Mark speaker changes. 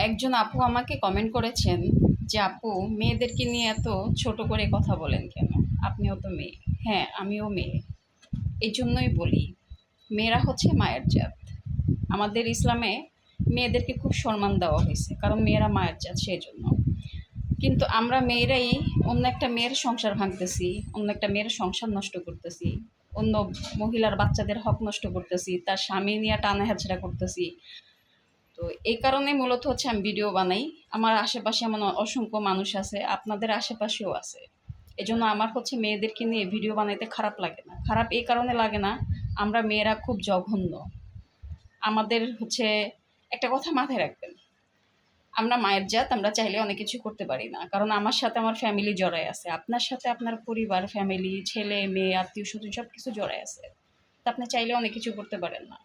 Speaker 1: একজন আপু আমাকে কমেন্ট করেছেন যে, "আপু, মেয়েদেরকে নিয়ে এত ছোট করে কথা বলেন কেন? আপনিও তো মেয়ে।" হ্যাঁ, আমিও মেয়ে। এজন্যই বলি, মেয়েরা হচ্ছে মায়ের জাত। আমাদের ইসলামে মেয়েদেরকে খুব সম্মান দেওয়া হয়েছে, কারণ মেয়েরা মায়ের জাত সেজন্য। কিন্তু আমরা মেয়েরাই অন্য একটা মেয়ের সংসার ভাঙতেছি, অন্য একটা মেয়ের সংসার নষ্ট করতেছি, অন্য মহিলার বাচ্চাদের হক নষ্ট করতেছি, তার স্বামী নিয়ে টানা হেঁচড়া করতেছি। তো এই কারণে মূলত হচ্ছে আমি ভিডিও বানাই। আমার আশেপাশে এমন অসংখ্য মানুষ আছে, আপনাদের আশেপাশেও আছে। এজন্য আমার হচ্ছে মেয়েদেরকে নিয়ে ভিডিও বানাইতে খারাপ লাগে না। খারাপ এই কারণে লাগে না, আমরা মেয়েরা খুব জঘন্য। আমাদের হচ্ছে একটা কথা মাথায় রাখবেন, আমরা মায়ের জাত, আমরা চাইলে অনেক কিছু করতে পারি না। কারণ আমার সাথে আমার ফ্যামিলি জড়ায় আছে। আপনার সাথে আপনার পরিবার, ফ্যামিলি, ছেলে, মেয়ে, আত্মীয়স্বজন সবকিছু জড়ায় আছে। তো আপনি চাইলে অনেক কিছু করতে পারেন না।